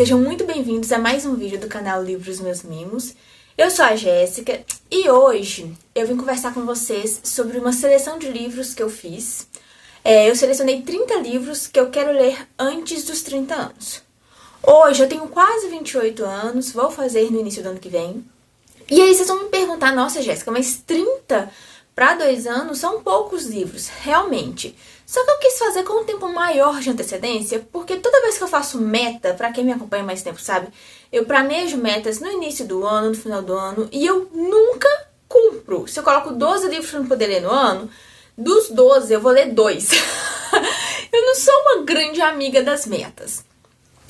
sejam muito bem-vindos a mais um vídeo do canal Livros Meus Mimos. Eu sou a Jéssica e hoje eu vim conversar com vocês sobre uma seleção de livros que eu fiz. Eu selecionei 30 livros que eu quero ler antes dos 30 anos. Hoje eu tenho quase 28 anos, vou fazer no início do ano que vem. E aí vocês vão me perguntar, nossa Jéssica, mas 30 para 2 anos são poucos livros, realmente. Só que eu quis fazer com um tempo maior de antecedência, porque toda vez que eu faço meta, pra quem me acompanha mais tempo sabe, eu planejo metas no início do ano, no final do ano, e eu nunca cumpro. Se eu coloco 12 livros pra não poder ler no ano, dos 12 eu vou ler 2. Eu não sou uma grande amiga das metas.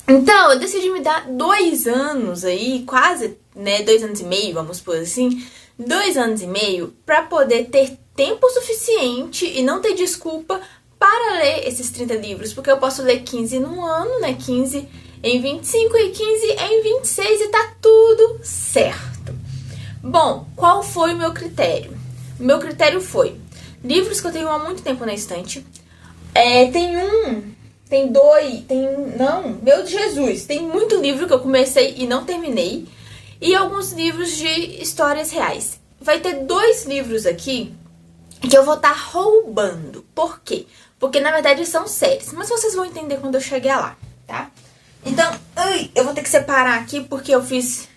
Então, eu decidi me dar 2 anos aí, quase, 2 anos e meio, vamos por assim, 2 anos e meio, pra poder ter tempo suficiente e não ter desculpa para ler esses 30 livros, porque eu posso ler 15 num ano, 15 em 25 e 15 em 26 e tá tudo certo. Bom, qual foi o meu critério? O meu critério foi livros que eu tenho há muito tempo na estante. Meu Jesus, tem muito livro que eu comecei e não terminei, e alguns livros de histórias reais. Vai ter 2 livros aqui que eu vou estar roubando. Por quê? Porque na verdade são séries, mas vocês vão entender quando eu chegar lá, tá? Então, eu vou ter que separar aqui porque eu fiz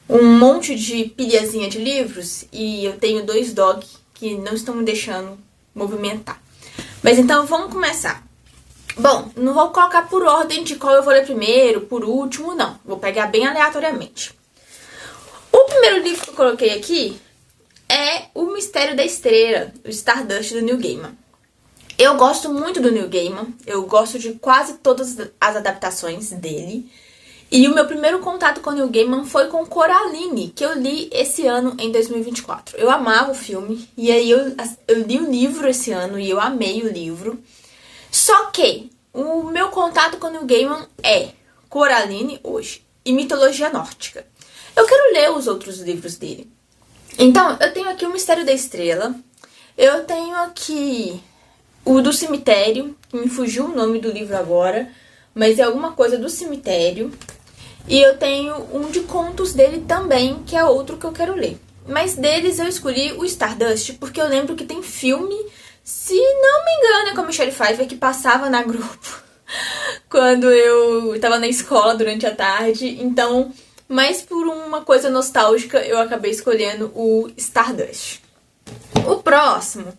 um monte de pilhazinha de livros e eu tenho 2 dogs que não estão me deixando movimentar. Mas então vamos começar. Bom, não vou colocar por ordem de qual eu vou ler primeiro, por último, não. Vou pegar bem aleatoriamente. O primeiro livro que eu coloquei aqui é O Mistério da Estrela, o Stardust, do Neil Gaiman. Eu gosto muito do Neil Gaiman, eu gosto de quase todas as adaptações dele. E o meu primeiro contato com o Neil Gaiman foi com Coraline, que eu li esse ano em 2024. Eu amava o filme, e aí eu li o livro esse ano e eu amei o livro. Só que o meu contato com o Neil Gaiman é Coraline hoje e mitologia nórdica. Eu quero ler os outros livros dele. Então, eu tenho aqui O Mistério da Estrela, eu tenho aqui o do Cemitério, que me fugiu o nome do livro agora, mas é alguma coisa do Cemitério. E eu tenho um de contos dele também, que é outro que eu quero ler. Mas deles eu escolhi o Stardust, porque eu lembro que tem filme, se não me engano, é com a Michelle Pfeiffer, que passava na Globo quando eu tava na escola durante a tarde. Então, mas por uma coisa nostálgica, eu acabei escolhendo o Stardust. O próximo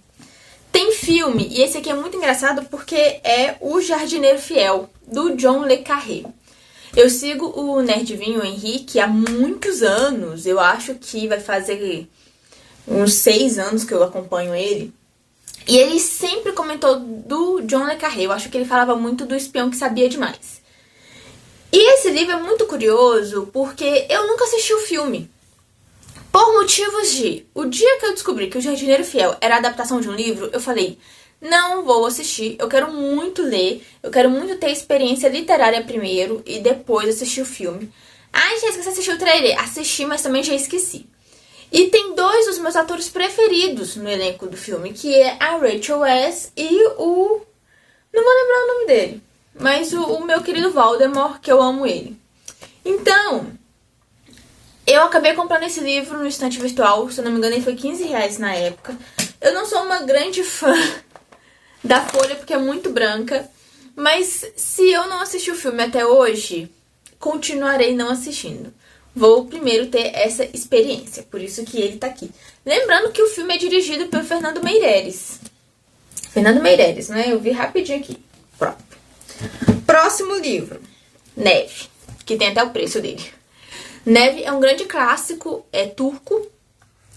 tem filme, e esse aqui é muito engraçado porque é O Jardineiro Fiel, do John le Carré. Eu sigo o Nerdvinho, o Henrique, há muitos anos. Eu acho que vai fazer uns 6 anos que eu acompanho ele. E ele sempre comentou do John le Carré. Eu acho que ele falava muito do espião que sabia demais. E esse livro é muito curioso porque eu nunca assisti o filme. Por motivos de... O dia que eu descobri que O Jardineiro Fiel era a adaptação de um livro, eu falei, não vou assistir, eu quero muito ler, eu quero muito ter experiência literária primeiro e depois assistir o filme. Ai, Jéssica, você assistiu o trailer? Assisti, mas também já esqueci. E tem 2 dos meus atores preferidos no elenco do filme, que é a Rachel Weisz e o... Não vou lembrar o nome dele, mas o meu querido Voldemort, que eu amo ele. Então, eu acabei comprando esse livro no estante virtual, se eu não me engano ele foi R$15 na época. Eu não sou uma grande fã da folha porque é muito branca, mas se eu não assistir o filme até hoje, continuarei não assistindo. Vou primeiro ter essa experiência, por isso que ele tá aqui. Lembrando que o filme é dirigido pelo Fernando Meirelles. Fernando Meirelles, né? Eu vi rapidinho aqui. Próximo livro, Neve, que tem até o preço dele. Neve é um grande clássico, é turco,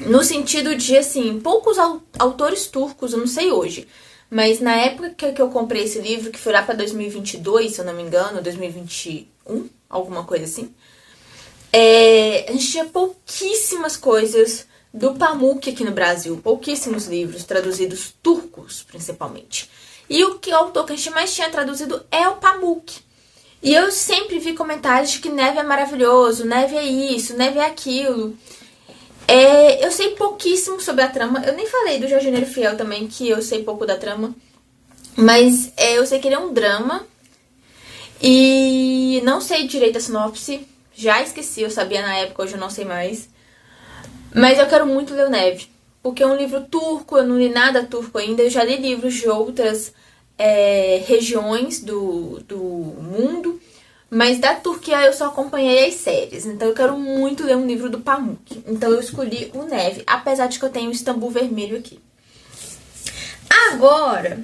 no sentido de, assim, poucos autores turcos, eu não sei hoje, mas na época que eu comprei esse livro, que foi lá pra 2022, se eu não me engano, 2021, alguma coisa assim, a gente tinha pouquíssimas coisas do Pamuk aqui no Brasil, pouquíssimos livros traduzidos turcos, principalmente. E o autor que a gente mais tinha traduzido é o Pamuk. E eu sempre vi comentários de que Neve é maravilhoso, Neve é isso, Neve é aquilo. Eu sei pouquíssimo sobre a trama. Eu nem falei do Jardineiro Fiel também, que eu sei pouco da trama. Mas eu sei que ele é um drama. E não sei direito a sinopse, já esqueci, eu sabia na época, hoje eu não sei mais. Mas eu quero muito ler o Neve, porque é um livro turco, eu não li nada turco ainda, eu já li livros de outras regiões do mundo, mas da Turquia eu só acompanhei as séries, então eu quero muito ler um livro do Pamuk. Então eu escolhi o Neve, apesar de que eu tenho o Istambul Vermelho aqui. Agora,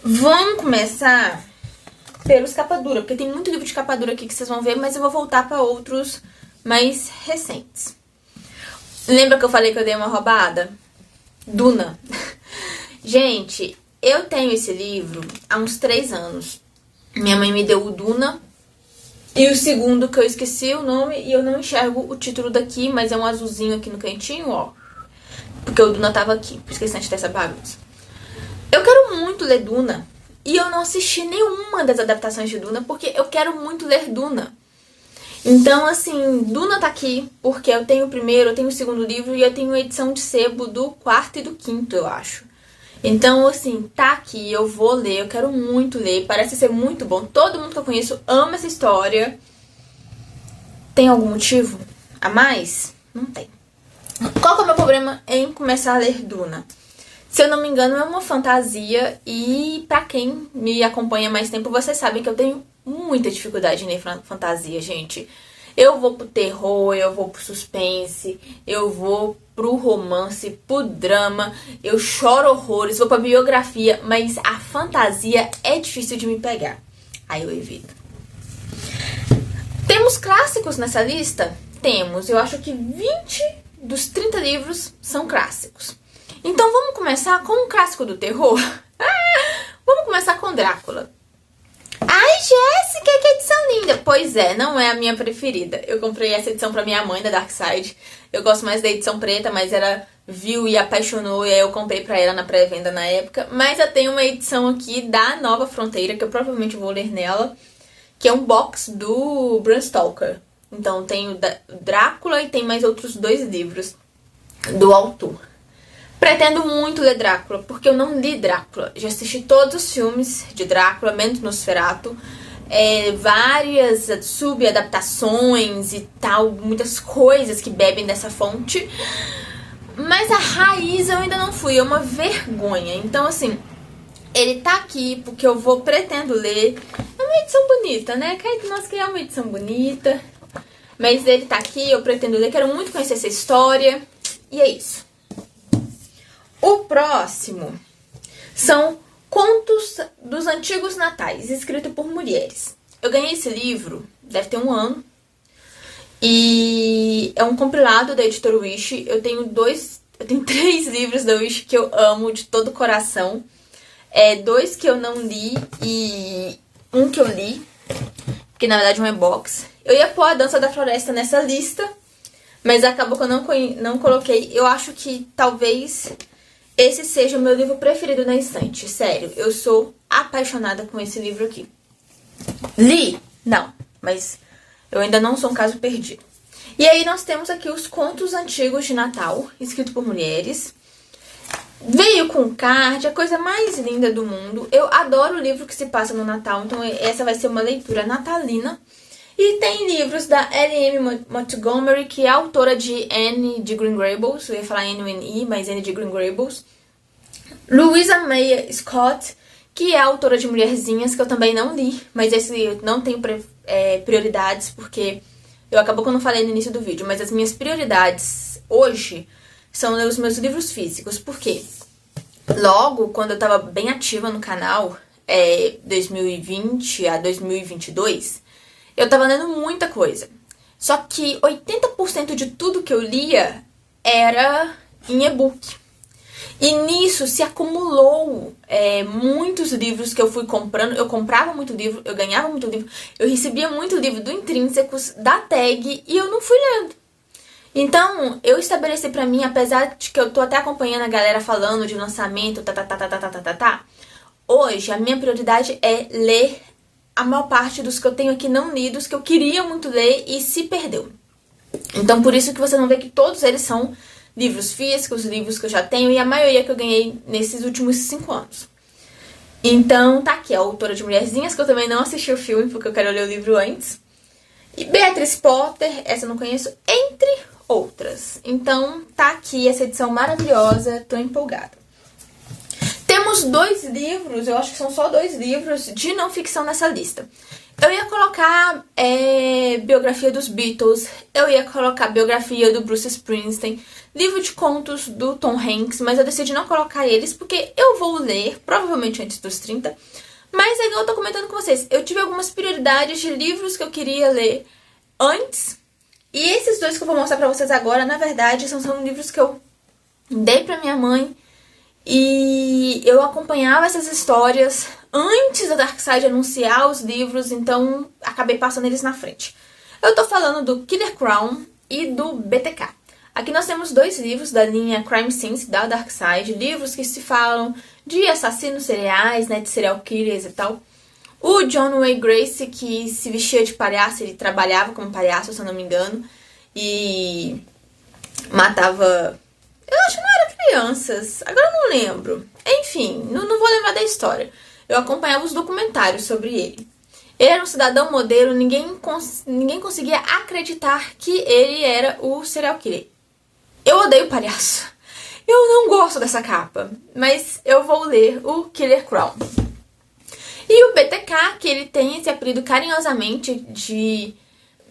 vamos começar pelos capa dura, porque tem muito livro de capa dura aqui que vocês vão ver, mas eu vou voltar para outros mais recentes. Lembra que eu falei que eu dei uma roubada? Duna. Gente, eu tenho esse livro há uns 3 anos. Minha mãe me deu o Duna. E o segundo, que eu esqueci o nome e eu não enxergo o título daqui, mas é um azulzinho aqui no cantinho, ó. Porque o Duna tava aqui, por esqueci de ter essa bagunça. Eu quero muito ler Duna. E eu não assisti nenhuma das adaptações de Duna, porque eu quero muito ler Duna. Então, assim, Duna tá aqui, porque eu tenho o primeiro, eu tenho o segundo livro e eu tenho a edição de sebo do 4º e do 5º, eu acho. Então, assim, tá aqui, eu vou ler, eu quero muito ler, parece ser muito bom. Todo mundo que eu conheço ama essa história. Tem algum motivo a mais? Não tem. Qual que é o meu problema em começar a ler Duna? Se eu não me engano, é uma fantasia e pra quem me acompanha há mais tempo, vocês sabem que eu tenho muita dificuldade em ler fantasia, gente. Eu vou pro terror, eu vou pro suspense, eu vou pro romance, pro drama, eu choro horrores, vou pra biografia, mas a fantasia é difícil de me pegar. Aí eu evito. Temos clássicos nessa lista? Temos. Eu acho que 20 dos 30 livros são clássicos. Então vamos começar com um clássico do terror? Vamos começar com Drácula. Ai, Jéssica, que edição linda! Pois é, não é a minha preferida. Eu comprei essa edição pra minha mãe, da Dark Side. Eu gosto mais da edição preta, mas ela viu e apaixonou, e aí eu comprei pra ela na pré-venda na época. Mas eu tenho uma edição aqui da Nova Fronteira, que eu provavelmente vou ler nela, que é um box do Bram Stoker. Então tem o Drácula e tem mais outros 2 livros do autor. Pretendo muito ler Drácula, porque eu não li Drácula. Já assisti todos os filmes de Drácula, menos Nosferatu. Várias subadaptações e tal, muitas coisas que bebem dessa fonte. Mas a raiz eu ainda não fui, é uma vergonha. Então, assim, ele tá aqui porque eu pretendo ler. É uma edição bonita, né? Nossa, que é uma edição bonita. Mas ele tá aqui, eu pretendo ler, quero muito conhecer essa história. E é isso. O próximo são Contos dos Antigos Natais, escrito por mulheres. Eu ganhei esse livro, deve ter 1 ano. E é um compilado da editora Wish. Eu tenho 3 livros da Wish que eu amo de todo o coração. 2 que eu não li e 1 que eu li, que na verdade é um box. Eu ia pôr A Dança da Floresta nessa lista, mas acabou que eu não coloquei. Eu acho que talvez esse seja o meu livro preferido na estante. Sério, eu sou apaixonada com esse livro aqui. Li? Não, mas eu ainda não sou um caso perdido. E aí nós temos aqui os Contos Antigos de Natal, escrito por mulheres. Veio com card, a coisa mais linda do mundo. Eu adoro o livro que se passa no Natal, então essa vai ser uma leitura natalina. E tem livros da L.M. Montgomery, que é autora de Anne de Green Gables. Eu ia falar N-U-N-I, mas Anne de Green Gables. Louisa May Scott, que é autora de Mulherzinhas, que eu também não li. Mas esse eu não tenho prioridades, porque acabou que eu não falei no início do vídeo. Mas as minhas prioridades hoje são ler os meus livros físicos. Por quê? Logo, quando eu tava bem ativa no canal, 2020 a 2022... eu tava lendo muita coisa. Só que 80% de tudo que eu lia era em e-book. E nisso se acumulou muitos livros que eu fui comprando. Eu comprava muito livro, eu ganhava muito livro. Eu recebia muito livro do Intrínsecos, da Tag, e eu não fui lendo. Então, eu estabeleci pra mim, apesar de que eu tô até acompanhando a galera falando de lançamento, hoje a minha prioridade é ler a maior parte dos que eu tenho aqui não lidos, que eu queria muito ler e se perdeu. Então, por isso que você não vê que todos eles são livros físicos, livros que eu já tenho, e a maioria que eu ganhei nesses últimos 5 anos. Então, tá aqui, a autora de Mulherzinhas, que eu também não assisti o filme, porque eu quero ler o livro antes. E Beatriz Potter, essa eu não conheço, entre outras. Então, tá aqui essa edição maravilhosa, tô empolgada. Temos 2 livros, eu acho que são só 2 livros de não ficção nessa lista. Eu ia colocar biografia dos Beatles, eu ia colocar biografia do Bruce Springsteen, livro de contos do Tom Hanks, mas eu decidi não colocar eles porque eu vou ler, provavelmente antes dos 30. Mas é que eu tô comentando com vocês, eu tive algumas prioridades de livros que eu queria ler antes. E esses 2 que eu vou mostrar pra vocês agora, na verdade, são livros que eu dei pra minha mãe. E eu acompanhava essas histórias antes da Darkseid anunciar os livros, então acabei passando eles na frente. Eu tô falando do Killer Crown e do BTK. Aqui nós temos 2 livros da linha Crime Scenes da Darkseid, livros que se falam de assassinos seriais, né, de serial killers e tal. O John Wayne Gacy, que se vestia de palhaço, ele trabalhava como palhaço, se eu não me engano, e matava... Eu acho que não era crianças, agora eu não lembro. Enfim, não vou lembrar da história. Eu acompanhava os documentários sobre ele. Ele era um cidadão modelo, ninguém conseguia acreditar que ele era o serial killer. Eu odeio palhaço. Eu não gosto dessa capa, mas eu vou ler o Killer Crown. E o BTK, que ele tem esse apelido carinhosamente de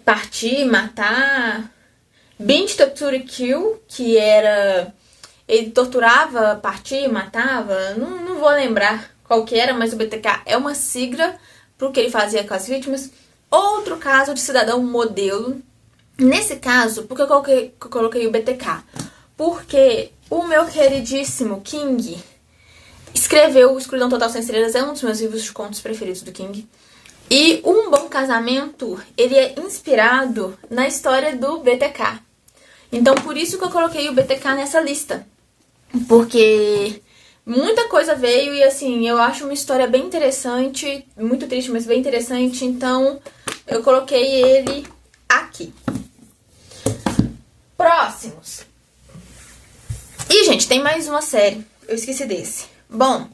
partir, matar... Binge Torture Kill, que era... Ele torturava, partia, matava, não vou lembrar qual que era, mas o BTK é uma sigla pro que ele fazia com as vítimas. Outro caso de cidadão modelo. Nesse caso, por que eu coloquei o BTK? Porque o meu queridíssimo King escreveu O Escuridão Total Sem Estrelas, é um dos meus livros de contos preferidos do King. E Um Bom Casamento, ele é inspirado na história do BTK. Então, por isso que eu coloquei o BTK nessa lista. Porque muita coisa veio e, assim, eu acho uma história bem interessante. Muito triste, mas bem interessante. Então, eu coloquei ele aqui. Próximos. E, gente, tem mais uma série. Eu esqueci desse. Bom,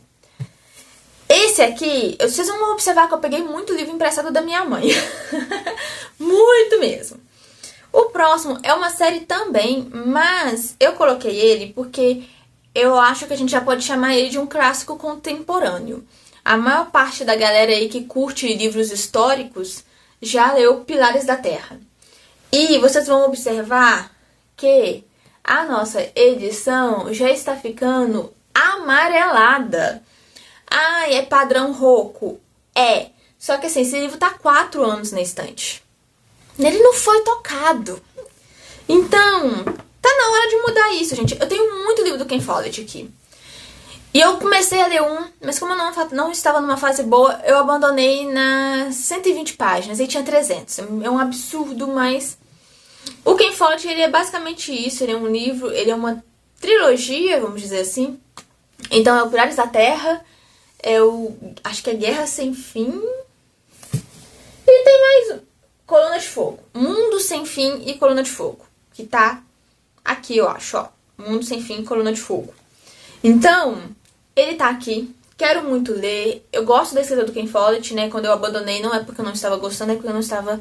esse aqui, vocês vão observar que eu peguei muito livro emprestado da minha mãe. Muito mesmo. O próximo é uma série também, mas eu coloquei ele porque eu acho que a gente já pode chamar ele de um clássico contemporâneo. A maior parte da galera aí que curte livros históricos já leu Pilares da Terra. E vocês vão observar que a nossa edição já está ficando amarelada. Ah, é padrão Rocco. É. Só que assim, esse livro tá 4 anos na estante. Ele não foi tocado. Então, tá na hora de mudar isso, gente. Eu tenho muito livro do Ken Follett aqui. E eu comecei a ler um, mas como eu não estava numa fase boa, eu abandonei nas 120 páginas. E tinha 300. É um absurdo, mas... O Ken Follett, ele é basicamente isso. Ele é um livro, ele é uma trilogia, vamos dizer assim. Então, é o Pilares da Terra, acho que é Guerra Sem Fim. E tem mais Coluna de Fogo. Mundo Sem Fim e Coluna de Fogo. Que tá aqui, eu acho, ó. Mundo Sem Fim e Coluna de Fogo. Então, ele tá aqui. Quero muito ler. Eu gosto da escrita do Ken Follett, né? Quando eu abandonei, não é porque eu não estava gostando, é porque eu não estava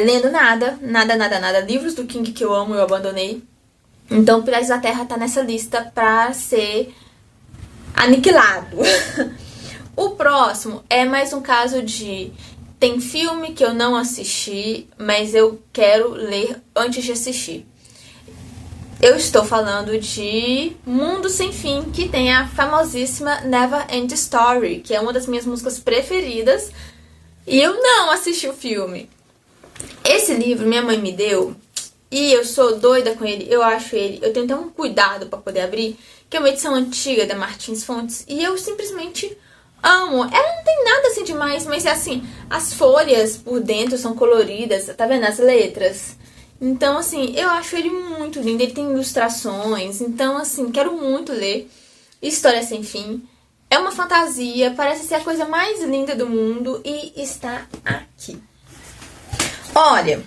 lendo nada. Nada. Livros do King que eu amo, eu abandonei. Então, Pilares da Terra tá nessa lista pra ser aniquilado. O próximo é mais um caso de... Tem filme que eu não assisti, mas eu quero ler antes de assistir. Eu estou falando de Mundo Sem Fim, que tem a famosíssima Never End Story, que é uma das minhas músicas preferidas, e eu não assisti o filme. Esse livro minha mãe me deu, e eu sou doida com ele, eu acho ele, eu tenho até um cuidado para poder abrir, que é uma edição antiga da Martins Fontes, e eu simplesmente amo. Ela não tem nada assim demais, mas é assim, as folhas por dentro são coloridas, tá vendo as letras? Então, assim, eu acho ele muito lindo, ele tem ilustrações, então, assim, quero muito ler. História Sem Fim. É uma fantasia, parece ser a coisa mais linda do mundo e está aqui. Olha,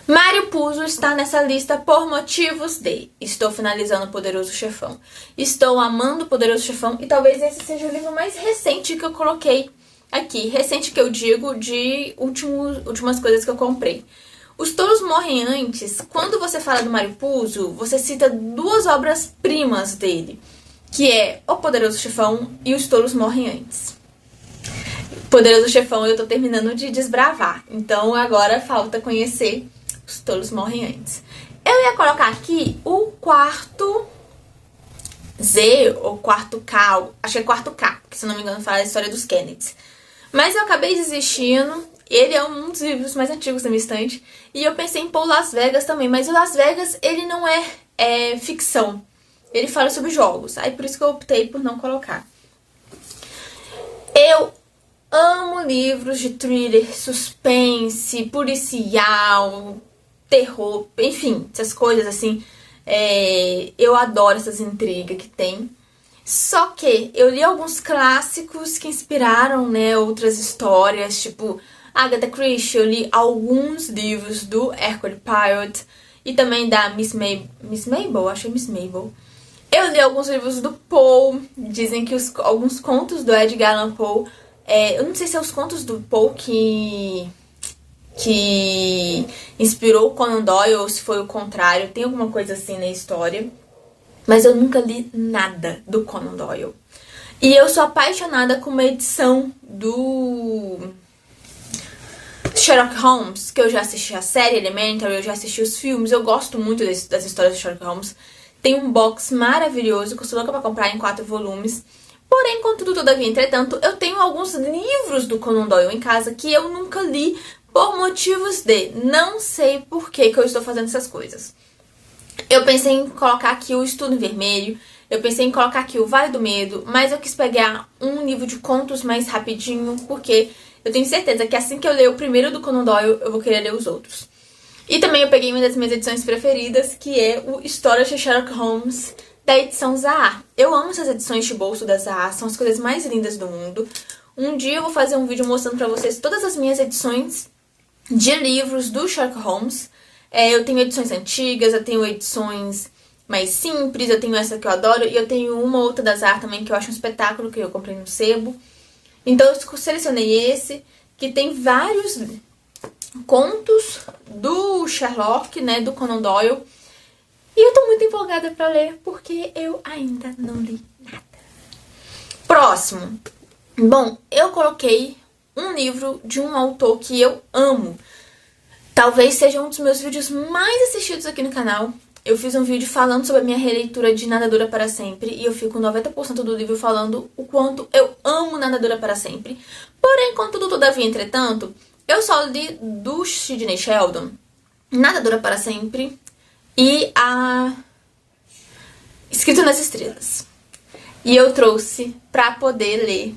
Mário Puzo está nessa lista por motivos de: estou finalizando o Poderoso Chefão, estou amando o Poderoso Chefão, e talvez esse seja o livro mais recente que eu coloquei aqui. Recente que eu digo de últimas coisas que eu comprei. Os Touros Morrem Antes. Quando você fala do Mário Puzo, você cita duas obras-primas dele, que é O Poderoso Chefão e Os Touros Morrem Antes. Poderoso Chefão eu tô terminando de desbravar, então agora falta conhecer Os Touros Morrem Antes. Eu ia colocar aqui o quarto Z ou quarto K, acho que é quarto K, porque se não me engano fala a história dos Kennedys. Mas eu acabei desistindo. Ele é um dos livros mais antigos da minha estante. E eu pensei em pôr Las Vegas também. Mas o Las Vegas, ele não é ficção. Ele fala sobre jogos. Aí por isso que eu optei por não colocar. Eu amo livros de thriller, suspense, policial, terror, enfim, essas coisas assim. Eu adoro essas intrigas que tem. Só que eu li alguns clássicos que inspiraram, né, outras histórias, tipo Agatha Christie. Eu li alguns livros do Hercule Poirot e também da Miss Mabel, acho que é Miss Mabel. Eu li alguns livros do Poe. Dizem que alguns contos do Edgar Allan Poe, eu não sei se é os contos do Poe que inspirou o Conan Doyle ou se foi o contrário. Tem alguma coisa assim na história. Mas eu nunca li nada do Conan Doyle. E eu sou apaixonada com uma edição do Sherlock Holmes, que eu já assisti a série Elementary, eu já assisti os filmes. Eu gosto muito das histórias de Sherlock Holmes. Tem um box maravilhoso que eu sou louca pra comprar em 4 volumes. Porém, contudo, todavia, entretanto, eu tenho alguns livros do Conan Doyle em casa que eu nunca li por motivos de não sei por que eu estou fazendo essas coisas. Eu pensei em colocar aqui o Estudo em Vermelho, eu pensei em colocar aqui o Vale do Medo, mas eu quis pegar um livro de contos mais rapidinho, porque eu tenho certeza que assim que eu ler o primeiro do Conan Doyle, eu vou querer ler os outros. E também eu peguei uma das minhas edições preferidas, que é o Histórias de Sherlock Holmes, da edição Zahar. Eu amo essas edições de bolso da Zahar, são as coisas mais lindas do mundo. Um dia eu vou fazer um vídeo mostrando pra vocês todas as minhas edições de livros do Sherlock Holmes. Eu tenho edições antigas, eu tenho edições mais simples, eu tenho essa que eu adoro, e eu tenho uma outra da Zahar também que eu acho um espetáculo, que eu comprei no sebo. Então eu selecionei esse, que tem vários contos do Sherlock, né, do Conan Doyle. E eu tô muito empolgada pra ler, porque eu ainda não li nada. Próximo. Bom, eu coloquei um livro de um autor que eu amo. Talvez seja um dos meus vídeos mais assistidos aqui no canal. Eu fiz um vídeo falando sobre a minha releitura de Nada Dura Para Sempre, e eu fico 90% do livro falando o quanto eu amo Nada Dura Para Sempre. Porém, contudo, todavia, entretanto, eu só li do Sidney Sheldon Nada Dura Para Sempre e a Escrito nas Estrelas. E eu trouxe pra poder ler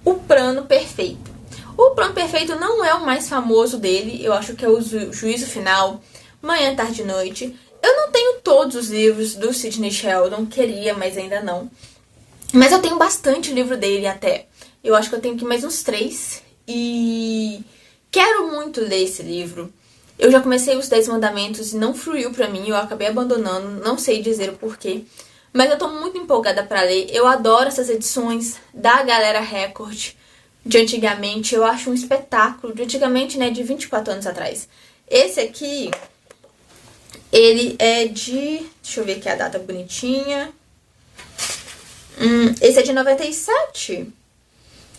O Plano Perfeito. O Plano Perfeito não é o mais famoso dele, eu acho que é o Juízo Final, Manhã, Tarde e Noite. Eu não tenho todos os livros do Sidney Sheldon, queria, mas ainda não. Mas eu tenho bastante livro dele até. Eu acho que eu tenho aqui mais uns 3 e quero muito ler esse livro. Eu já comecei os 10 Mandamentos e não fluiu pra mim, eu acabei abandonando, não sei dizer o porquê. Mas eu tô muito empolgada pra ler, eu adoro essas edições da Galera Record de antigamente, eu acho um espetáculo, de antigamente, né, de 24 anos atrás. Esse aqui, ele é de, deixa eu ver aqui a data bonitinha. Esse é de 97.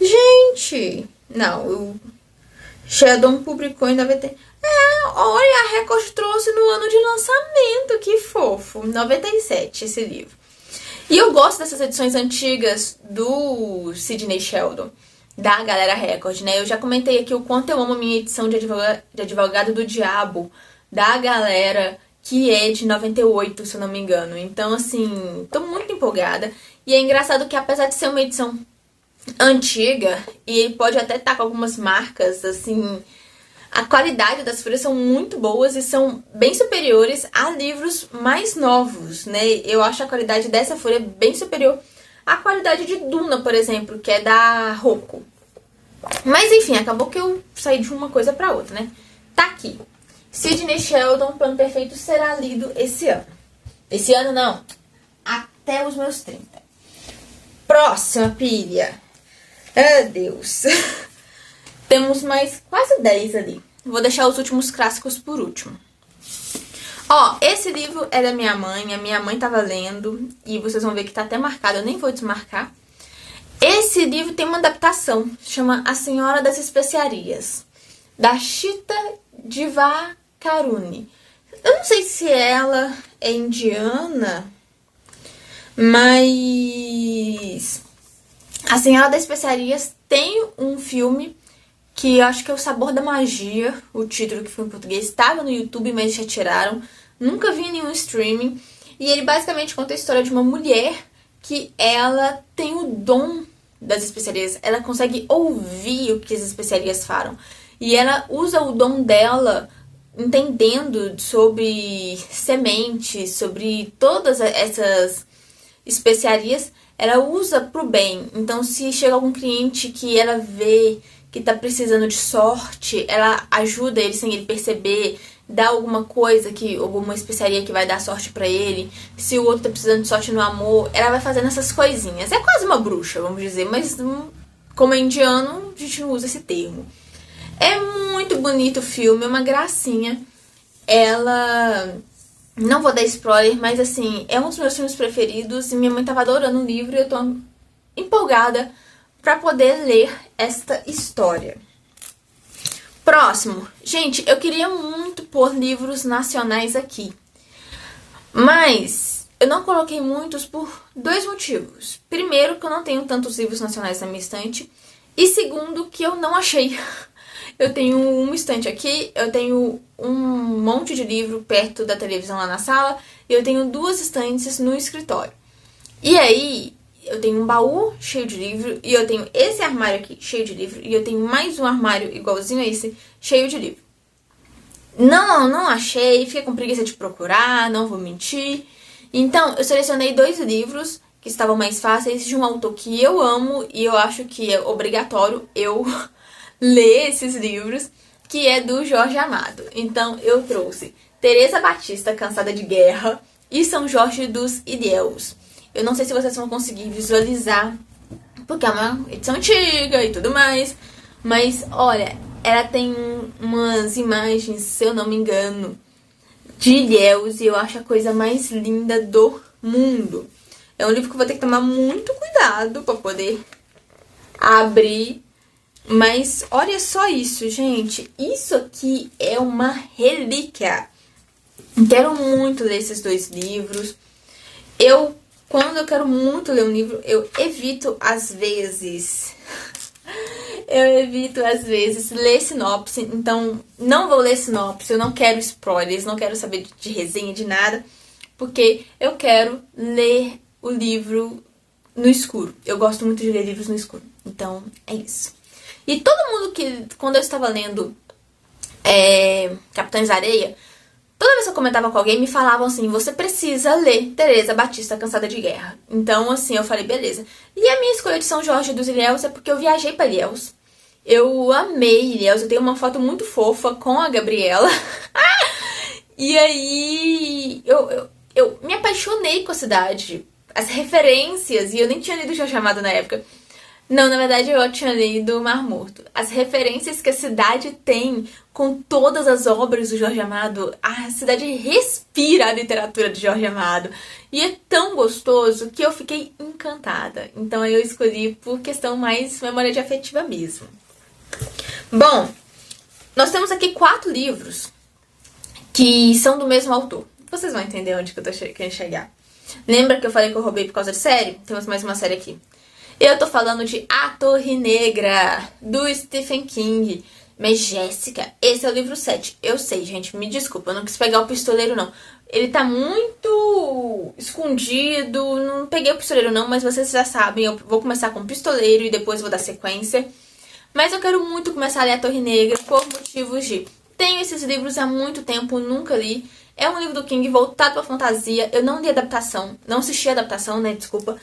Gente, não, o Sheldon publicou em 90. Olha, a Record trouxe no ano de lançamento, que fofo. 97 esse livro. E eu gosto dessas edições antigas do Sidney Sheldon, da Galera Record, né? Eu já comentei aqui o quanto eu amo a minha edição de Advogado do Diabo, da galera, que é de 98, se eu não me engano. Então, assim, tô muito empolgada. E é engraçado que, apesar de ser uma edição antiga, e ele pode até estar com algumas marcas, assim, a qualidade das folhas são muito boas e são bem superiores a livros mais novos, né? Eu acho a qualidade dessa folha bem superior à qualidade de Duna, por exemplo, que é da Rocco. Mas enfim, acabou que eu saí de uma coisa pra outra, né? Tá aqui. Sidney Sheldon, Plano Perfeito, será lido esse ano. Esse ano não, até os meus 30. Próxima pilha. Ah, Deus. Temos mais quase 10 ali. Vou deixar os últimos clássicos por último. Ó, esse livro é da minha mãe. A minha mãe tava lendo. E vocês vão ver que tá até marcado. Eu nem vou desmarcar. Esse livro tem uma adaptação. Chama A Senhora das Especiarias. Da Chita Divakaruni. Eu não sei se ela é indiana. Mas... A Senhora das Especiarias tem um filme... que eu acho que é O Sabor da Magia, o título que foi em português. Estava no YouTube, mas já tiraram. Nunca vi em nenhum streaming. E ele basicamente conta a história de uma mulher que ela tem o dom das especiarias. Ela consegue ouvir o que as especiarias falam. E ela usa o dom dela entendendo sobre sementes, sobre todas essas especiarias. Ela usa pro bem. Então, se chega algum cliente que ela vê que tá precisando de sorte, ela ajuda ele sem ele perceber, dá alguma coisa, alguma especiaria que vai dar sorte pra ele. Se o outro tá precisando de sorte no amor, ela vai fazendo essas coisinhas. É quase uma bruxa, vamos dizer, mas como é indiano, a gente não usa esse termo. É muito bonito o filme, é uma gracinha. Ela... Não vou dar spoiler, mas assim, é um dos meus filmes preferidos e minha mãe tava adorando o livro e eu tô empolgada para poder ler esta história. Próximo. Gente, eu queria muito pôr livros nacionais aqui. Mas eu não coloquei muitos por dois motivos. Primeiro, que eu não tenho tantos livros nacionais na minha estante. E segundo, que eu não achei. Eu tenho uma estante aqui, eu tenho um monte de livro perto da televisão lá na sala. E eu tenho duas estantes no escritório. E aí... eu tenho um baú cheio de livro, e eu tenho esse armário aqui cheio de livro, e eu tenho mais um armário igualzinho a esse, cheio de livro. Não achei, fiquei com preguiça de procurar, não vou mentir. Então, eu selecionei 2 livros que estavam mais fáceis, de um autor que eu amo, e eu acho que é obrigatório eu ler esses livros, que é do Jorge Amado. Então, eu trouxe Teresa Batista, Cansada de Guerra, e São Jorge dos Ilhéus. Eu não sei se vocês vão conseguir visualizar, porque é uma edição antiga e tudo mais. Mas, olha, ela tem umas imagens, se eu não me engano, de ilhéus. E eu acho a coisa mais linda do mundo. É um livro que eu vou ter que tomar muito cuidado pra poder abrir. Mas olha só isso, gente. Isso aqui é uma relíquia. Quero muito ler esses 2 livros. Quando eu quero muito ler um livro, eu evito às vezes ler sinopse. Então, não vou ler sinopse, eu não quero spoilers, não quero saber de resenha, de nada. Porque eu quero ler o livro no escuro. Eu gosto muito de ler livros no escuro. Então, é isso. E todo mundo que, quando eu estava lendo Capitães da Areia... Toda vez que eu comentava com alguém, me falavam assim, você precisa ler Teresa Batista, Cansada de Guerra. Então, assim, eu falei, beleza. E a minha escolha de São Jorge dos Ilhéus é porque eu viajei pra Ilhéus. Eu amei Ilhéus, eu tenho uma foto muito fofa com a Gabriela. E aí, eu me apaixonei com a cidade. As referências, e eu nem tinha lido Jorge Amado na época. Não, na verdade eu tinha lido Mar Morto. As referências que a cidade tem com todas as obras do Jorge Amado, a cidade respira a literatura de Jorge Amado. E é tão gostoso que eu fiquei encantada. Então eu escolhi por questão mais memória de afetiva mesmo. Bom, nós temos aqui 4 livros que são do mesmo autor. Vocês vão entender onde que eu tô querendo chegar. Lembra que eu falei que eu roubei por causa de série? Temos mais uma série aqui. Eu tô falando de A Torre Negra, do Stephen King. Mas, Jéssica, esse é o livro 7. Eu sei, gente, me desculpa, eu não quis pegar o pistoleiro, não. Ele tá muito escondido, não peguei o pistoleiro, não, mas vocês já sabem, eu vou começar com o pistoleiro e depois vou dar sequência. Mas eu quero muito começar a ler A Torre Negra por motivos de... Tenho esses livros há muito tempo, nunca li. É um livro do King voltado pra fantasia. Eu não li a adaptação, não assisti a adaptação, né, desculpa.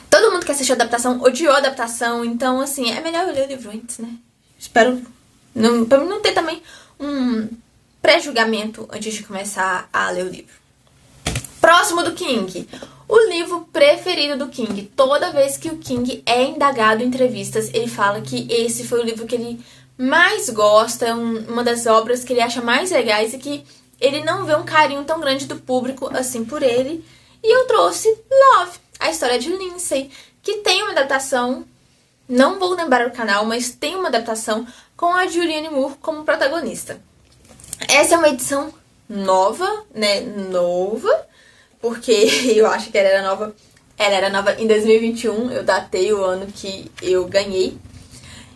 Todo mundo que assistiu a adaptação odiou a adaptação, então, assim, é melhor eu ler o livro antes, né? Espero pra não ter também pré-julgamento antes de começar a ler o livro. Próximo do King, o livro preferido do King. Toda vez que o King é indagado em entrevistas, ele fala que esse foi o livro que ele mais gosta, uma das obras que ele acha mais legais e que ele não vê um carinho tão grande do público assim por ele. E eu trouxe Love, a história de Lindsay, que tem uma adaptação, não vou lembrar o canal, mas tem uma adaptação com a Julianne Moore como protagonista. Essa é uma edição nova, né? Nova, porque eu acho que ela era nova em 2021, eu datei o ano que eu ganhei.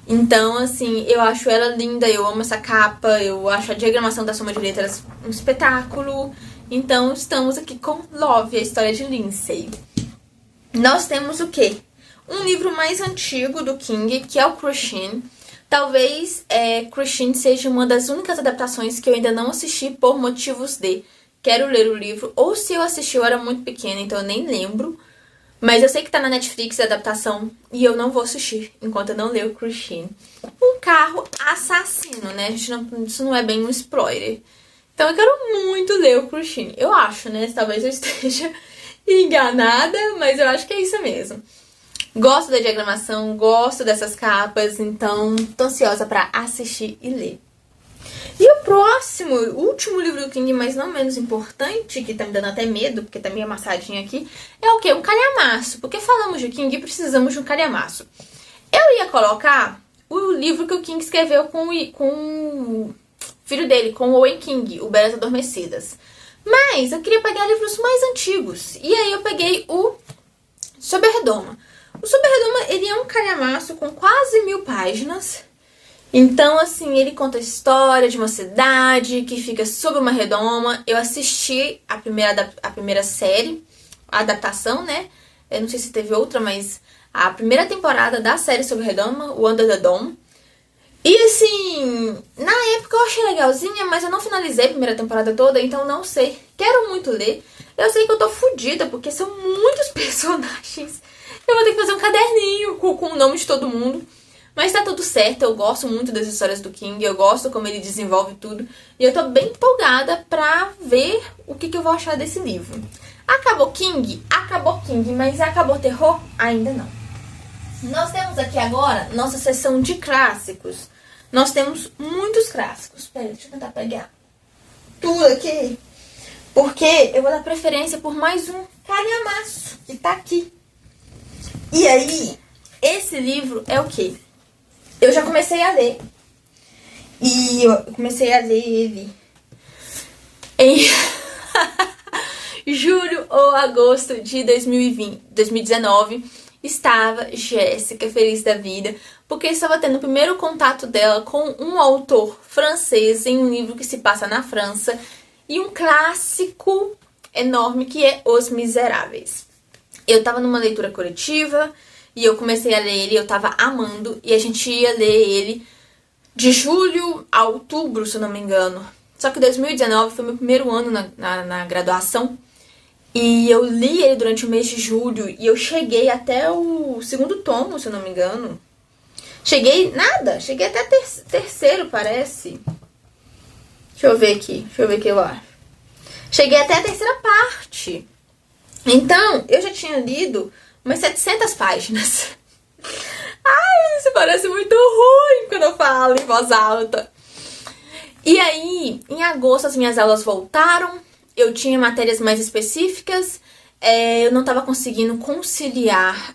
Então, assim, eu acho ela linda, eu amo essa capa, eu acho a diagramação da soma de letras um espetáculo. Então, estamos aqui com Love, a história de Lindsay. Nós temos o quê? Um livro mais antigo do King, que é o Crushing. Talvez Crushing seja uma das únicas adaptações que eu ainda não assisti por motivos de quero ler o livro, ou se eu assisti eu era muito pequena, então eu nem lembro. Mas eu sei que tá na Netflix a adaptação e eu não vou assistir enquanto eu não ler o Crushing. Um carro assassino, né? Isso não é bem um spoiler. Então eu quero muito ler o Crushing. Eu acho, né? Talvez eu esteja enganada, mas eu acho que é isso mesmo. Gosto da diagramação, gosto dessas capas, então tô ansiosa pra assistir e ler. E o próximo, o último livro do King, mas não menos importante, que tá me dando até medo, porque tá meio amassadinho aqui, é o quê? Um calhamaço. Porque falamos de King e precisamos de um calhamaço. Eu ia colocar o livro que o King escreveu com o filho dele, com o Owen King, o Belas Adormecidas. Mas eu queria pegar livros mais antigos. E aí eu peguei o Sob a Redoma. O Sob a Redoma, ele é um calhamaço com quase 1000 páginas. Então, assim, ele conta a história de uma cidade que fica sob uma redoma. Eu assisti a primeira série, a adaptação, né? Eu não sei se teve outra, mas a primeira temporada da série sobre redoma, o Under the Dome. E, assim, na época eu achei legalzinha, mas eu não finalizei a primeira temporada toda, então não sei. Quero muito ler. Eu sei que eu tô fodida, porque são muitos personagens. Eu vou ter que fazer um caderninho com o nome de todo mundo. Mas tá tudo certo, eu gosto muito das histórias do King, eu gosto como ele desenvolve tudo. E eu tô bem empolgada pra ver o que eu vou achar desse livro. Acabou King, mas acabou terror? Ainda não. Nós temos aqui agora nossa seção de clássicos. Nós temos muitos clássicos. Peraí, deixa eu tentar pegar tudo aqui. Porque eu vou dar preferência por mais um calhamaço que tá aqui. E aí, esse livro é o quê? Eu já comecei a ler. E eu comecei a ler ele em julho ou agosto de 2019. Estava Jéssica feliz da vida, porque estava tendo o primeiro contato dela com um autor francês em um livro que se passa na França. E um clássico enorme que é Os Miseráveis. Eu tava numa leitura coletiva e eu comecei a ler ele, eu tava amando, e a gente ia ler ele de julho a outubro, se eu não me engano. Só que 2019 foi meu primeiro ano na graduação, e eu li ele durante o mês de julho, e eu cheguei até o segundo tomo, se eu não me engano. Cheguei até terceiro, parece. Deixa eu ver aqui, o que eu acho. Cheguei até a terceira parte. Então, eu já tinha lido umas 700 páginas. Ai, isso parece muito ruim quando eu falo em voz alta. E aí, em agosto, as minhas aulas voltaram. Eu tinha matérias mais específicas. Eu não estava conseguindo conciliar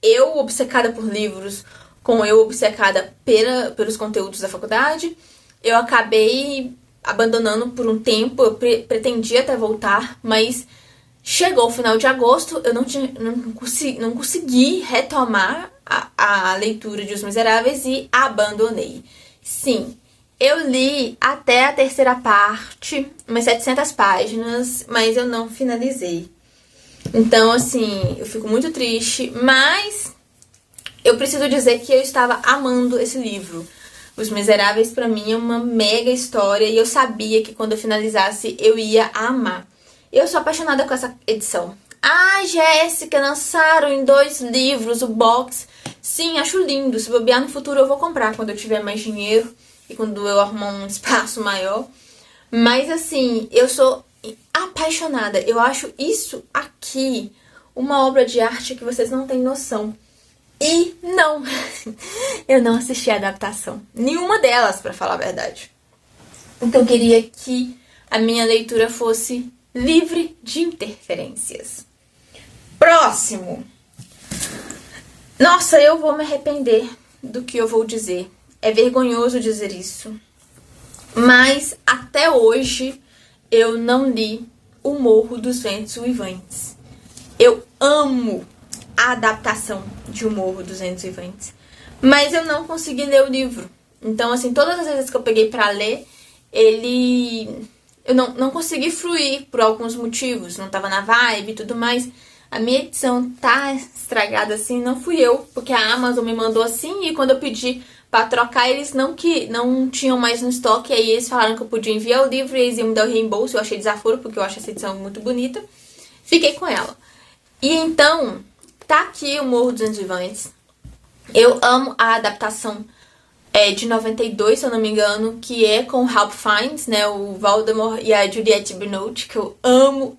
eu obcecada por livros com eu obcecada pelos conteúdos da faculdade. Eu acabei abandonando por um tempo. Eu pretendia até voltar, mas chegou o final de agosto, eu não consegui retomar a leitura de Os Miseráveis e abandonei. Sim, eu li até a terceira parte, umas 700 páginas, mas eu não finalizei. Então, assim, eu fico muito triste, mas eu preciso dizer que eu estava amando esse livro. Os Miseráveis, pra mim, é uma mega história e eu sabia que quando eu finalizasse, eu ia amar. Eu sou apaixonada com essa edição. Ah, Jéssica, lançaram em 2 livros o box. Sim, acho lindo. Se bobear no futuro eu vou comprar quando eu tiver mais dinheiro. e quando eu arrumar um espaço maior. Mas assim, eu sou apaixonada. Eu acho isso aqui uma obra de arte que vocês não têm noção. E não, eu não assisti a adaptação. Nenhuma delas, pra falar a verdade. Então eu queria que a minha leitura fosse livre de interferências. Próximo. Nossa, eu vou me arrepender do que eu vou dizer. É vergonhoso dizer isso. Mas até hoje eu não li O Morro dos Ventos Uivantes. Eu amo a adaptação de O Morro dos Ventos Uivantes, mas eu não consegui ler o livro. Então, assim, todas as vezes que eu peguei pra ler, eu não consegui fluir por alguns motivos. Não tava na vibe e tudo mais. A minha edição tá estragada assim, não fui eu, porque a Amazon me mandou assim, e quando eu pedi pra trocar, eles não tinham mais no estoque. Aí eles falaram que eu podia enviar o livro e eles iam me dar o reembolso. Eu achei desaforo, porque eu acho essa edição muito bonita. Fiquei com ela. E então, tá aqui O Morro dos Ventos Uivantes. Eu amo a adaptação de 92, se eu não me engano, que é com o Ralph Fiennes, né, o Voldemort e a Juliette Binoche, que eu amo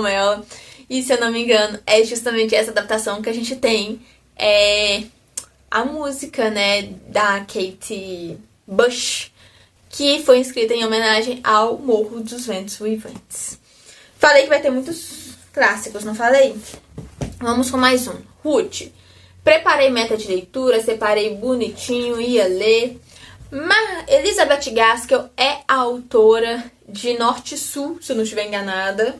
ela. E se eu não me engano, é justamente essa adaptação que a gente tem, a música, né, da Kate Bush, que foi escrita em homenagem ao Morro dos Ventos Uivantes. Falei que vai ter muitos clássicos, não falei? Vamos com mais um. Ruth. Preparei meta de leitura, separei bonitinho, ia ler. Mas Elizabeth Gaskell é a autora de Norte e Sul, se eu não estiver enganada.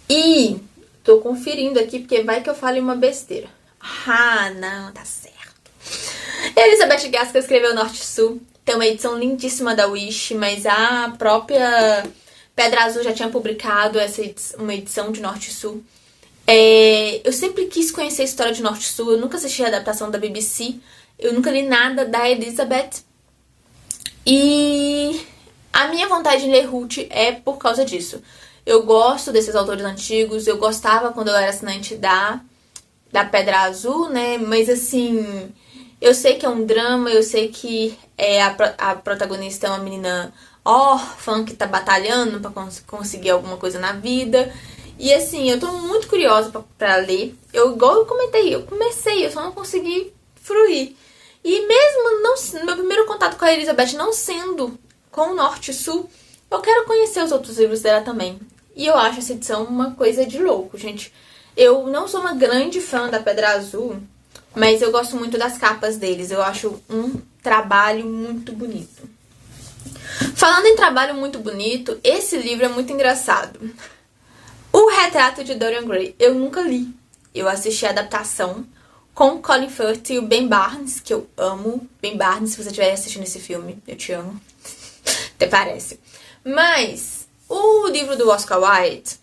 E tô conferindo aqui, porque vai que eu fale uma besteira. Ah, não, tá certo. Elizabeth Gaskell escreveu Norte e Sul. Tem uma edição lindíssima da Wish, mas a própria Pedra Azul já tinha publicado uma edição de Norte e Sul. Eu sempre quis conhecer a história de Norte e Sul. Eu nunca assisti a adaptação da BBC. Eu nunca li nada da Elizabeth. E a minha vontade de ler Ruth é por causa disso. Eu gosto desses autores antigos. Eu gostava quando eu era assinante da Pedra Azul, né? Mas assim, eu sei que é um drama. Eu sei que a protagonista é uma menina órfã que tá batalhando pra conseguir alguma coisa na vida. E assim, eu tô muito curiosa pra ler. Igual eu comentei, eu comecei, eu só não consegui fruir. E mesmo meu primeiro contato com a Elizabeth não sendo com o Norte e Sul, eu quero conhecer os outros livros dela também. E eu acho essa edição uma coisa de louco, gente. Eu não sou uma grande fã da Pedra Azul, mas eu gosto muito das capas deles. Eu acho um trabalho muito bonito. Falando em trabalho muito bonito, esse livro é muito engraçado. O Retrato de Dorian Gray, eu nunca li. Eu assisti a adaptação com Colin Firth e o Ben Barnes, que eu amo. Ben Barnes, se você estiver assistindo esse filme, eu te amo. Até parece. Mas o livro do Oscar Wilde,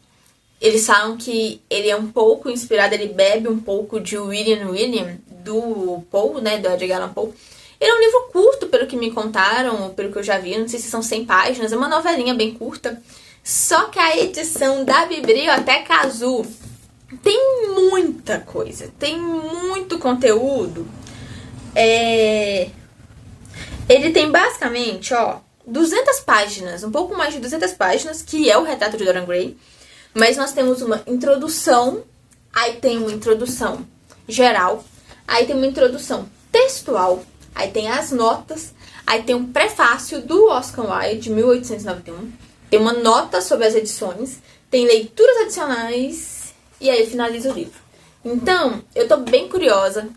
eles falam que ele é um pouco inspirado, ele bebe um pouco de William, do Poe, né, do Edgar Allan Poe. Ele é um livro curto, pelo que me contaram, ou pelo que eu já vi, não sei se são 100 páginas, é uma novelinha bem curta. Só que a edição da Biblioteca Azul tem muita coisa, tem muito conteúdo. Ele tem basicamente, 200 páginas, um pouco mais de 200 páginas, que é o Retrato de Dorian Gray. Mas nós temos uma introdução, aí tem uma introdução geral, aí tem uma introdução textual, aí tem as notas, aí tem um prefácio do Oscar Wilde, de 1891. Tem uma nota sobre as edições, tem leituras adicionais e aí finaliza o livro. Então, eu tô bem curiosa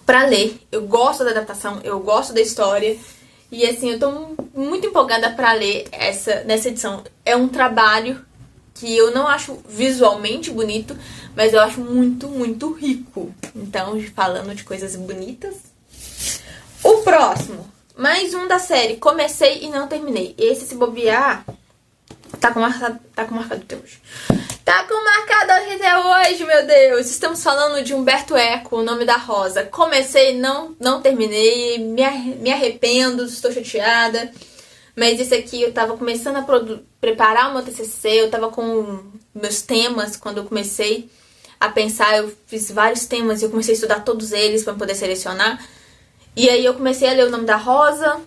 pra ler. Eu gosto da adaptação, eu gosto da história. E assim, eu tô muito empolgada pra ler nessa edição. É um trabalho que eu não acho visualmente bonito, mas eu acho muito, muito rico. Então, falando de coisas bonitas. O próximo, mais um da série Comecei e Não Terminei. Esse, se bobear, tá com marcador até hoje. Tá com marcador até hoje, meu Deus. Estamos falando de Humberto Eco, O Nome da Rosa. Comecei, não terminei, me arrependo, estou chateada. Mas esse aqui eu tava começando a preparar o meu TCC, eu tava com meus temas. Quando eu comecei a pensar, eu fiz vários temas e eu comecei a estudar todos eles para poder selecionar. E aí eu comecei a ler O Nome da Rosa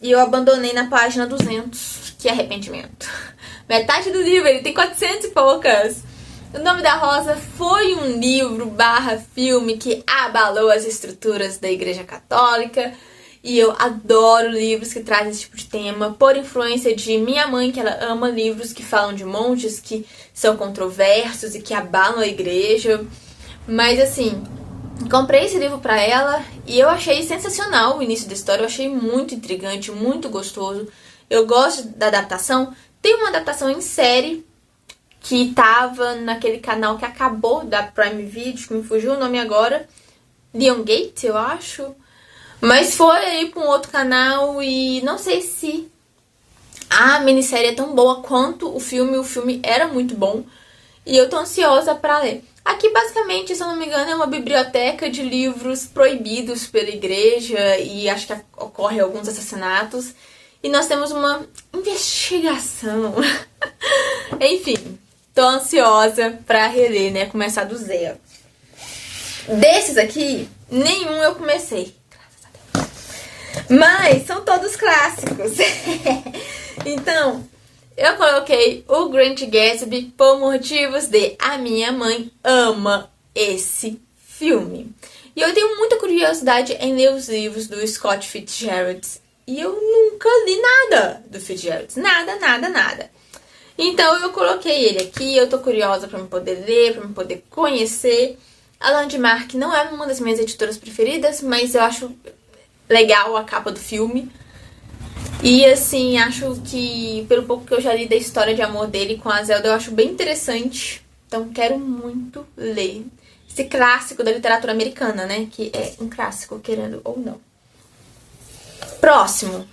e eu abandonei na página 200. Que arrependimento. Metade do livro, ele tem 400 e poucas. O Nome da Rosa foi um livro / filme que abalou as estruturas da Igreja Católica. E eu adoro livros que trazem esse tipo de tema, por influência de minha mãe, que ela ama livros que falam de monges, que são controversos e que abalam a igreja. Mas assim, comprei esse livro pra ela e eu achei sensacional o início da história, eu achei muito intrigante, muito gostoso. Eu gosto da adaptação. Tem uma adaptação em série que tava naquele canal que acabou da Prime Video, que me fugiu o nome agora, Leon Gate, eu acho. Mas foi aí pra um outro canal e não sei se a minissérie é tão boa quanto o filme. O filme era muito bom e eu tô ansiosa pra ler. Aqui, basicamente, se eu não me engano, é uma biblioteca de livros proibidos pela igreja e acho que ocorrem alguns assassinatos. E nós temos uma investigação. Enfim, tô ansiosa pra reler, né? Começar do zero. Desses aqui, nenhum eu comecei. Mas são todos clássicos. Então, eu coloquei o Grant Gatsby por motivos de a minha mãe ama esse filme. E eu tenho muita curiosidade em ler os livros do Scott Fitzgerald. E eu nunca li nada do Fitzgerald. Nada. Então eu coloquei ele aqui. Eu tô curiosa pra me poder ler, pra me poder conhecer. A Landmark não é uma das minhas editoras preferidas, mas eu acho legal a capa do filme. E assim, acho que pelo pouco que eu já li da história de amor dele com a Zelda, eu acho bem interessante. Então quero muito ler esse clássico da literatura americana, né? Que é um clássico, querendo ou não. Próximo.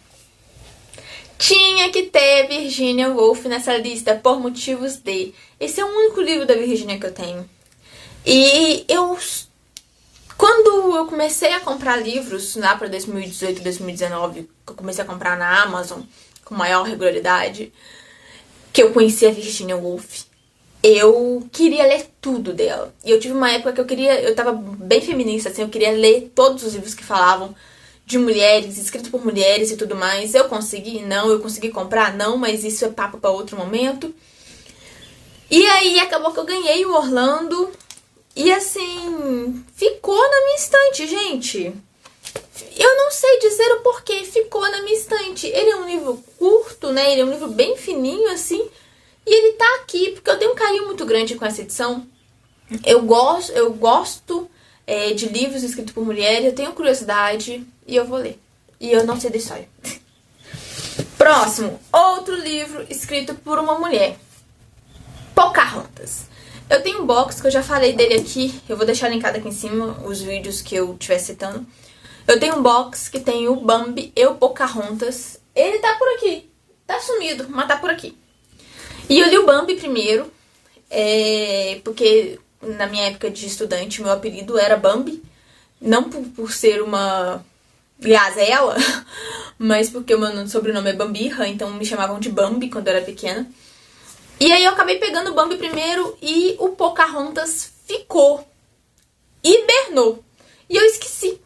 Tinha que ter Virginia Woolf nessa lista por motivos de... Esse é o único livro da Virginia que eu tenho. E quando eu comecei a comprar livros, lá para 2018, 2019, que eu comecei a comprar na Amazon com maior regularidade, que eu conheci a Virginia Woolf, eu queria ler tudo dela. E eu tive uma época que eu tava bem feminista, assim, eu queria ler todos os livros que falavam de mulheres, escritos por mulheres e tudo mais. Eu consegui? Não. Eu consegui comprar? Não, mas isso é papo para outro momento. E aí acabou que eu ganhei o Orlando. E assim, ficou na minha estante, gente. Eu não sei dizer o porquê, ficou na minha estante. Ele é um livro curto, né? Ele é um livro bem fininho, assim. E ele tá aqui, porque eu tenho um carinho muito grande com essa edição. Eu gosto de livros escritos por mulheres, eu tenho curiosidade e eu vou ler. E eu não sei da história. Próximo, outro livro escrito por uma mulher. Pocahontas. Eu tenho um box que eu já falei dele aqui, eu vou deixar linkado aqui em cima os vídeos que eu estiver citando. Eu tenho um box que tem o Bambi e o Pocahontas. Ele tá por aqui, tá sumido, mas tá por aqui. E eu li o Bambi primeiro, porque na minha época de estudante meu apelido era Bambi. Não por ser uma gazela, mas porque o meu sobrenome é Bambirra, então me chamavam de Bambi quando eu era pequena. E aí eu acabei pegando o Bambi primeiro e o Pocahontas ficou. Hibernou. E eu esqueci.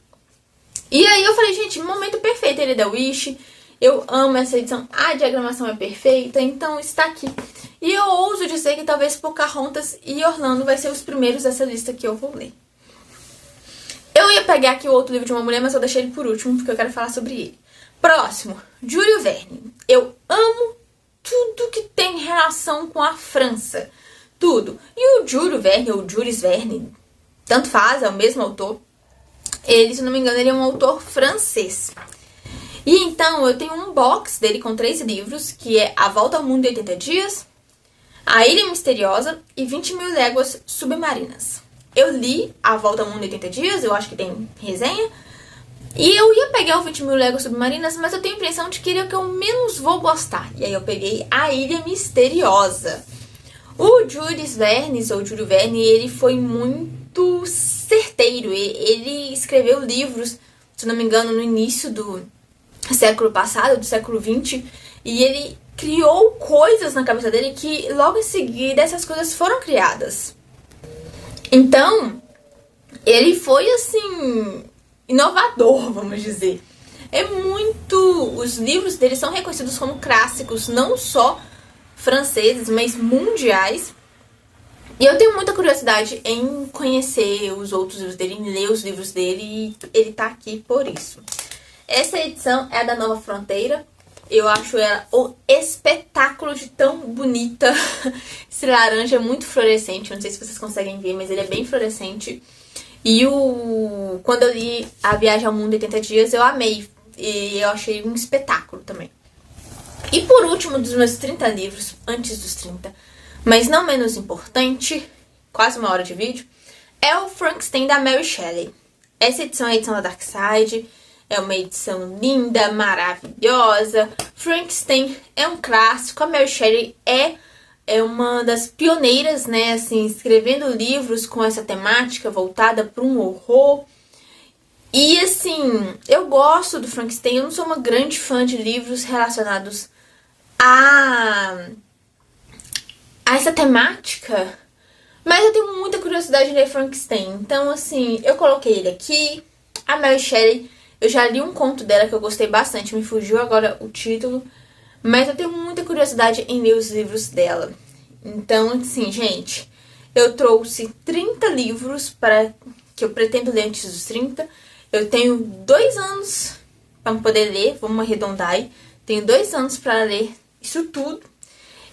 E aí eu falei, gente, momento perfeito, ele é da Wish. Eu amo essa edição. A diagramação é perfeita, então está aqui. E eu ouso dizer que talvez Pocahontas e Orlando vai ser os primeiros dessa lista que eu vou ler. Eu ia pegar aqui o outro livro de uma mulher, mas eu deixei ele por último, porque eu quero falar sobre ele. Próximo, Júlio Verne. Eu amo tudo que tem relação com a França. Tudo. E o Júlio Verne, ou Jules Verne, tanto faz, é o mesmo autor. Ele, se não me engano, ele é um autor francês. E então eu tenho um box dele com 3 livros, que é A Volta ao Mundo em 80 Dias, A Ilha Misteriosa e 20.000 Léguas Submarinas. Eu li A Volta ao Mundo em 80 Dias, eu acho que tem resenha. E eu ia pegar o 20.000 Léguas Submarinas, mas eu tenho a impressão de que ele é o que eu menos vou gostar. E aí eu peguei A Ilha Misteriosa. O Jules Verne, ou Júlio Verne, ele foi muito certeiro. Ele escreveu livros, se não me engano, no início do século passado, do século XX. E ele criou coisas na cabeça dele que logo em seguida essas coisas foram criadas. Então, ele foi assim... inovador, vamos dizer. É muito... Os livros dele são reconhecidos como clássicos, não só franceses, mas mundiais. E eu tenho muita curiosidade em conhecer os outros livros dele, em ler os livros dele, e ele tá aqui por isso. Essa edição é a da Nova Fronteira. Eu acho ela um espetáculo de tão bonita. Esse laranja é muito fluorescente, não sei se vocês conseguem ver, mas ele é bem fluorescente. E quando eu li A Viagem ao Mundo em 80 Dias, eu amei. E eu achei um espetáculo também. E por último, dos meus 30 livros, antes dos 30, mas não menos importante, quase uma hora de vídeo, é o Frankenstein da Mary Shelley. Essa edição é a edição da Dark Side, é uma edição linda, maravilhosa. Frankenstein é um clássico, a Mary Shelley é uma das pioneiras, né, assim, escrevendo livros com essa temática voltada para um horror. E assim, eu gosto do Frankenstein, eu não sou uma grande fã de livros relacionados a essa temática, mas eu tenho muita curiosidade de ler Frankenstein. Então assim, eu coloquei ele aqui. A Mary Shelley, eu já li um conto dela que eu gostei bastante, me fugiu agora o título, mas eu tenho muita curiosidade em ler os livros dela. Então assim, gente, eu trouxe 30 livros que eu pretendo ler antes dos 30. Eu tenho 2 anos para poder ler, vamos arredondar aí. Tenho 2 anos para ler isso tudo.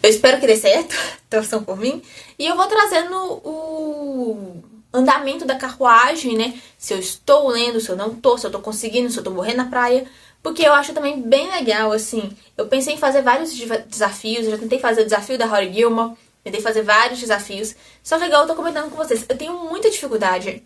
Eu espero que dê certo, torçam por mim. E eu vou trazendo o andamento da carruagem, né? Se eu estou lendo, se eu não tô, se eu tô conseguindo, se eu tô morrendo na praia. Porque eu acho também bem legal, assim. Eu pensei em fazer vários desafios, eu já tentei fazer o desafio da Rory Gilmore, tentei fazer vários desafios. Só que igual eu tô comentando com vocês, eu tenho muita dificuldade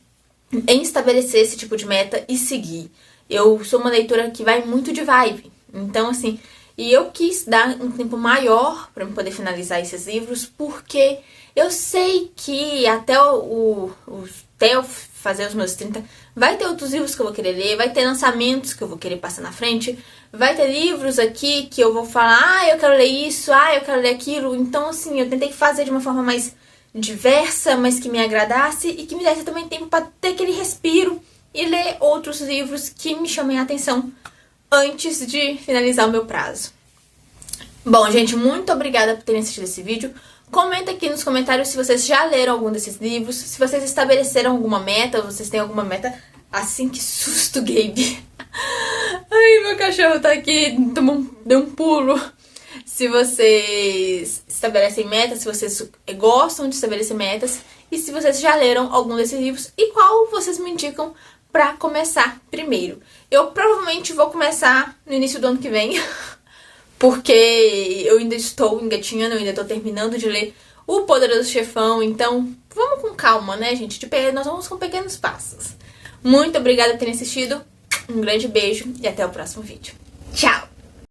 em estabelecer esse tipo de meta e seguir. Eu sou uma leitora que vai muito de vibe. Então, assim, e eu quis dar um tempo maior para eu poder finalizar esses livros, porque eu sei que até eu fazer os meus 30, vai ter outros livros que eu vou querer ler, vai ter lançamentos que eu vou querer passar na frente, vai ter livros aqui que eu vou falar, eu quero ler isso, eu quero ler aquilo. Então, assim, eu tentei fazer de uma forma mais diversa, mas que me agradasse e que me desse também tempo para ter aquele respiro e ler outros livros que me chamem a atenção antes de finalizar o meu prazo. Bom, gente, muito obrigada por terem assistido esse vídeo. Comenta aqui nos comentários se vocês já leram algum desses livros, se vocês estabeleceram alguma meta, ou vocês têm alguma meta. Assim, que susto, Gabe. Ai, meu cachorro tá aqui, deu um pulo. Se vocês estabelecem metas, se vocês gostam de estabelecer metas e se vocês já leram algum desses livros e qual vocês me indicam pra começar primeiro. Eu provavelmente vou começar no início do ano que vem, porque eu ainda estou engatinhando, eu ainda estou terminando de ler O Poderoso Chefão, então vamos com calma, né, gente? Nós vamos com pequenos passos. Muito obrigada por terem assistido, um grande beijo e até o próximo vídeo. Tchau!